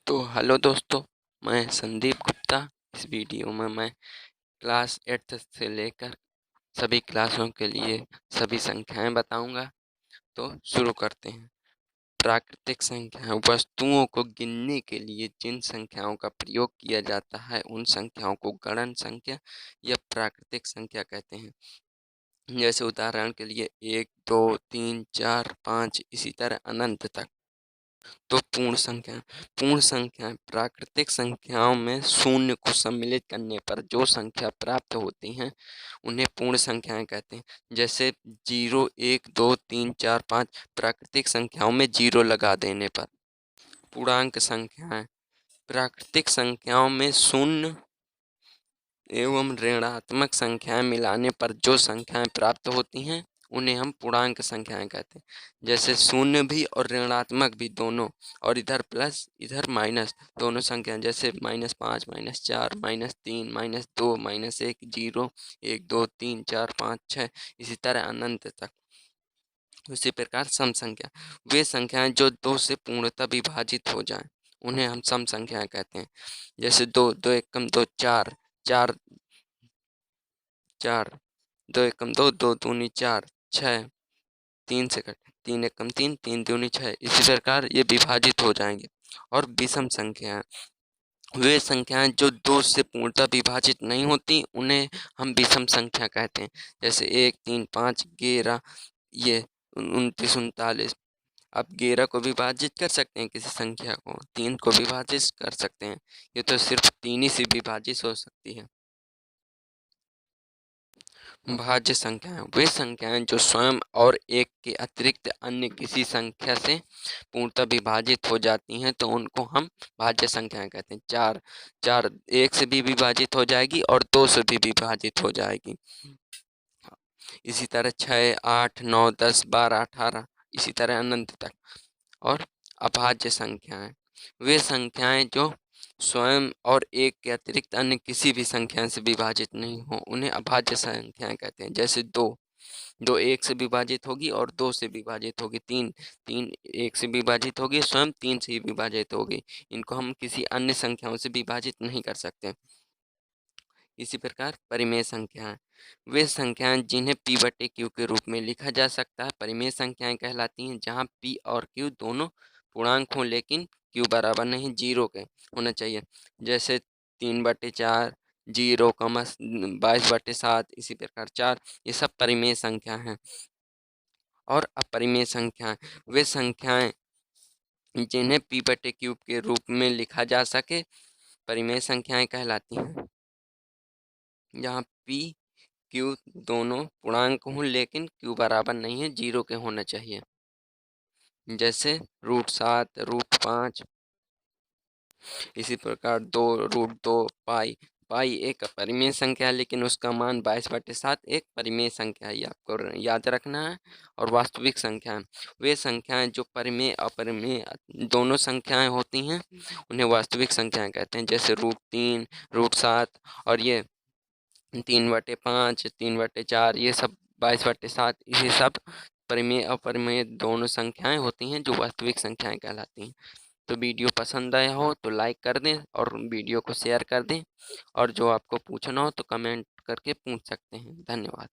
तो हेलो दोस्तों, मैं संदीप गुप्ता। इस वीडियो में मैं क्लास 8th से लेकर सभी क्लासों के लिए सभी संख्याएं बताऊंगा। तो शुरू करते हैं। प्राकृतिक संख्याएं वस्तुओं को गिनने के लिए जिन संख्याओं का प्रयोग किया जाता है उन संख्याओं को गणन संख्या या प्राकृतिक संख्या कहते हैं। जैसे उदाहरण के लिए 1, 2, 3, 4, 5 इसी तरह अनंत तक। तो पूर्ण संख्याएं प्राकृतिक संख्याओं में शून्य को सम्मिलित करने पर जो संख्या प्राप्त होती हैं उन्हें पूर्ण संख्याएं कहते हैं। जैसे 0, 1, 2, 3, 4, 5 प्राकृतिक संख्याओं में 0 लगा देने पर। पूर्णांक संख्याएं प्राकृतिक संख्याओं में शून्य एवं ऋणात्मक संख्याएं मिलाने पर जो संख्याएं प्राप्त होती हैं उन्हें हम पूर्णांक संख्याएं कहते हैं। जैसे शून्य भी और ऋणात्मक भी दोनों, और इधर प्लस इधर माइनस दोनों संख्याएं, जैसे -5, -4, -3, -2, -1, 0, 1, 2, 3, 4, 5, 6 इसी तरह अनंत तक। उसी प्रकार सम संख्या वे संख्याएं जो 2 से पूर्णतः विभाजित हो जाएं उन्हें हम सम संख्याएं कहते हैं। जैसे 2, 2 एकम 2, 4, 4, 4, 2 एकम 2, 2 दूनी 4, 6, 3 से कट 3 एकम 3, 3 दूनी 6 इसी प्रकार ये विभाजित हो जाएंगे। और विषम संख्याएं वे संख्याएं जो 2 से पूर्णतः विभाजित नहीं होती उन्हें हम विषम संख्या कहते हैं। जैसे 1, 3, 5, 11 ये 29, 39। आप 11 को विभाजित कर सकते हैं किसी संख्या को, 3 को विभाजित कर सकते हैं। ये तो सिर्फ 3 ही से विभाजित हो सकती है। भाज्य संख्याएं वे संख्याएं जो स्वयं और एक के अतिरिक्त अन्य किसी संख्या से पूर्णतः विभाजित हो जाती हैं तो उनको हम भाज्य संख्याएं कहते हैं। 4, 4 1 से भी विभाजित हो जाएगी और 2 से भी विभाजित हो जाएगी। इसी तरह 6, 8, 9, 10, 12, 18 इसी तरह अनंत तक। और अभाज्य संख्याएं वे संख्याएं जो स्वयं और एक के अतिरिक्त अन्य किसी भी संख्या से विभाजित नहीं हो उन्हें अभाज्य संख्याएं कहते हैं। जैसे 2, 2 1 से विभाजित होगी और 2 से विभाजित होगी। 3, 3 1 से विभाजित होगी, स्वयं 3 से ही विभाजित होगी। इनको हम किसी अन्य संख्याओं से विभाजित नहीं कर सकते। इसी प्रकार परिमेय संख्याएं वे संख्याएं जिन्हें p/q के रूप में लिखा जा सकता है परिमेय संख्याएं कहलाती हैं। जहां p और q दोनों पूर्णांक हों लेकिन q बराबर नहीं 0 के होना चाहिए। जैसे 3/4, 0, 22/7 इसी प्रकार 4 ये सब परिमेय संख्या हैं। और अपरिमेय संख्याएं वे संख्याएं जिन्हें p/q के रूप में लिखा जा सके परिमेय संख्याएं कहलाती हैं। जहाँ p q दोनों पूर्णांक हों लेकिन q बराबर नहीं है 0 के होना चाहिए। जैसे √7, √5 इसी प्रकार 2, √2 पाई। पाई एक परिमेय संख्या है लेकिन उसका मान 22/7 एक परिमेय संख्या है, ये आपको याद रखना है। और वास्तविक संख्याएं वे संख्याएं जो परिमेय अपरिमेय दोनों संख्याएं होती हैं उन्हें वास्तविक संख्याएं कहते हैं। जैसे √3, √7 और ये 3/5, 3/4 ये सब 22/7 ये सब परिमेय अपरिमेय दोनों संख्याएं होती हैं जो वास्तविक संख्याएं कहलाती हैं। तो वीडियो पसंद आया हो तो लाइक कर दें और वीडियो को शेयर कर दें, और जो आपको पूछना हो तो कमेंट करके पूछ सकते हैं। धन्यवाद।